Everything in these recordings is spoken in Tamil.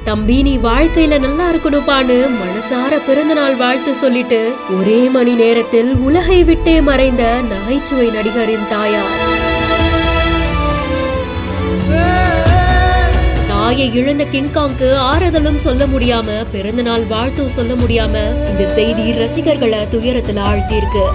தம்பி நீ வாழ்க்கையில நல்லா இருக்கணும்பான்னு மனசார பிறந்த நாள் வாழ்த்து சொல்லிட்டு ஒரே மணி நேரத்தில் உலகை விட்டே மறைந்த நகைச்சுவை நடிகரின் தாயார். தாயை இழந்த கிங்காங்க்கு ஆறுதலும் சொல்ல முடியாம பிறந்த நாள் வாழ்த்தும் சொல்ல முடியாம இந்த செய்தி ரசிகர்களை துயரத்துல ஆழ்த்தியிருக்கு.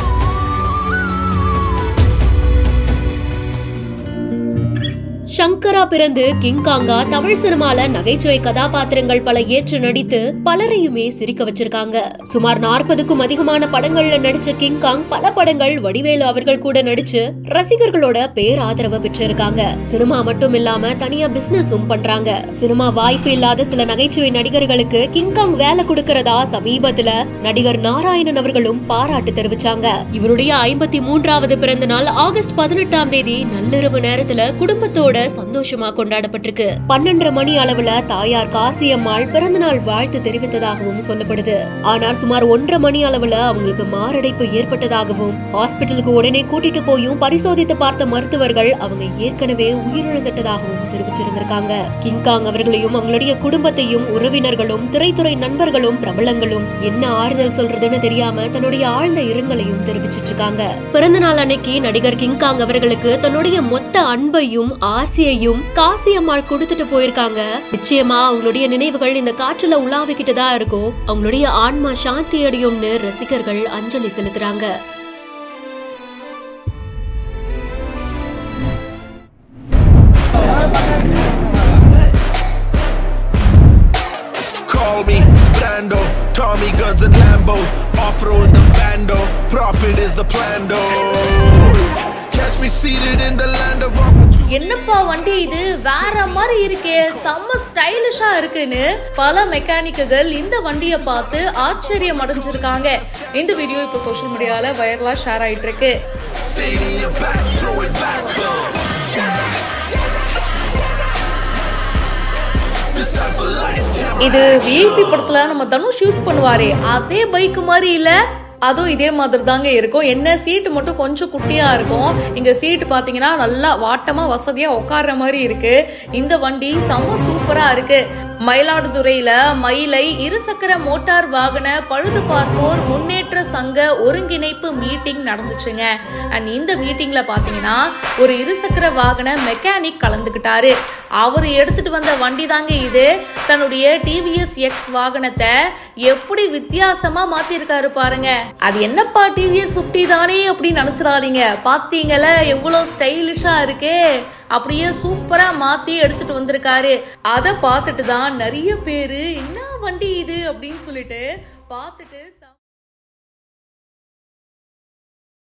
சங்கரா பிறந்து கிங்காங்கா தமிழ் சினிமால நகைச்சுவை கதாபாத்திரங்கள் பல ஏற்று நடித்து பலரையுமே சிரிக்க வச்சிருக்காங்க. சுமார் 40க்கும் அதிகமான படங்கள்ல நடிச்ச கிங்காங் பல படங்கள் வடிவேலு அவர்கள் கூட நடிச்சு ரசிகர்களோட பேராதரவை பெற்றிருக்காங்க. சினிமா மட்டும் இல்லாம தனியா பிசினஸும் பண்றாங்க. சினிமா வாய்ப்பு இல்லாத சில நகைச்சுவை நடிகர்களுக்கு கிங்காங் வேலை கொடுக்கறதா சமீபத்துல நடிகர் நாராயணன் அவர்களும் பாராட்டு தெரிவிச்சாங்க. இவருடைய 53வது பிறந்த நாள் ஆகஸ்ட் 18ஆம் தேதி நள்ளிரவு நேரத்துல குடும்பத்தோட சந்தோஷமா கொண்டாடப்பட்டிருக்கு. 12:30 மணி அளவுல தாயார் காசியம்மாள் பிறந்த நாள் வாழ்த்து தெரிவித்ததாகவும் சொல்லப்படுது. ஆனால் சுமார் 1:30 மணி அளவுல அவங்களுக்கு மாரடைப்பு ஏற்பட்டதாகவும் ஹாஸ்பிட்டலுக்கு உடனே கூட்டிட்டு போயும் பரிசோதித்து பார்த்த மருத்துவர்கள் அவங்க ஏற்கனவே உயிரிழந்துட்டதாகவும் தெரிவிச்சிருந்திருக்காங்க. கிங்காங் அவர்களையும் அவங்களுடைய குடும்பத்தையும் உறவினர்களும் திரைத்துறை நண்பர்களும் பிரபலங்களும் என்ன ஆறுதல் சொல்றதுன்னு தெரியாம தன்னுடைய ஆழ்ந்த இரங்கலையும் தெரிவிச்சிட்டு இருக்காங்க. பிறந்த நாள் அன்னைக்கு நடிகர் கிங்காங் அவர்களுக்கு தன்னுடைய மொத்த அன்பையும் ஆசையையும் காசியம்மாள் கொடுத்துட்டு போயிருக்காங்க. நிச்சயமா அவங்களுடைய நினைவுகள் இந்த காற்றுல உலாவிக்கிட்டு தான் இருக்கும். அவங்களுடைய ஆன்மா சாந்தி அடையும்னு ரசிகர்கள் அஞ்சலி செலுத்துறாங்க. Tommy guns and Lambos, off-road the bando, profit is the plan though. Catch me seated in the land of opportunity. என்னப்பா வண்டி இது வேற மாதிரி இருக்கே, செம்ம ஸ்டைலிஷா இருக்குன்னு பல மெக்கானிக்குகள் இந்த வண்டியை பார்த்து ஆச்சரியம் அடைஞ்சிருக்காங்க. இந்த வீடியோ இப்போ சோஷியல் மீடியால வைரலா ஷேர் ஆயிட்டு இருக்கு. இது விஐபி படத்துல நம்ம தனுஷ் யூஸ் பண்ணுவாரே அதே பைக் மாதிரி இல்ல, அதுவும் இதே மாதிரி தாங்க இருக்கும். என்ன சீட்டு மட்டும் கொஞ்சம் குட்டியா இருக்கும். இங்க சீட்டு பாத்தீங்கன்னா நல்லா வாட்டமா வசதியா உட்கார்ற மாதிரி இருக்கு. இந்த வண்டி செம்ம சூப்பரா இருக்கு. மயிலாடுதுறையில மயிலை இருசக்கர மோட்டார் வாகன பழுது பார்ப்போர் முன்னேற்ற சங்க ஒருங்கிணைப்பு மீட்டிங் நடந்துச்சுங்க. அண்ட் இந்த மீட்டிங்ல பாத்தீங்கன்னா ஒரு இருசக்கர வாகன மெக்கானிக் கலந்துக்கிட்டாரு. அவர் எடுத்துட்டு வந்த வண்டி தாங்க இது. தன்னுடைய டிவிஎஸ் எக்ஸ் வாகனத்தை எப்படி வித்தியாசமா மாத்திருக்காரு பாருங்க. அது என்னப்பா டிவிஎஸ் 50 தானே அப்படின்னு நினைச்சிடாதீங்க. பாத்தீங்கல்ல எவ்வளவு ஸ்டைலிஷா இருக்கே, அப்படியே சூப்பரா மாத்தி எடுத்துட்டு வந்திருக்காரு. அதை பார்த்துட்டு தான் நிறைய பேரு என்ன வண்டி இது அப்படின்னு சொல்லிட்டு பார்த்துட்டு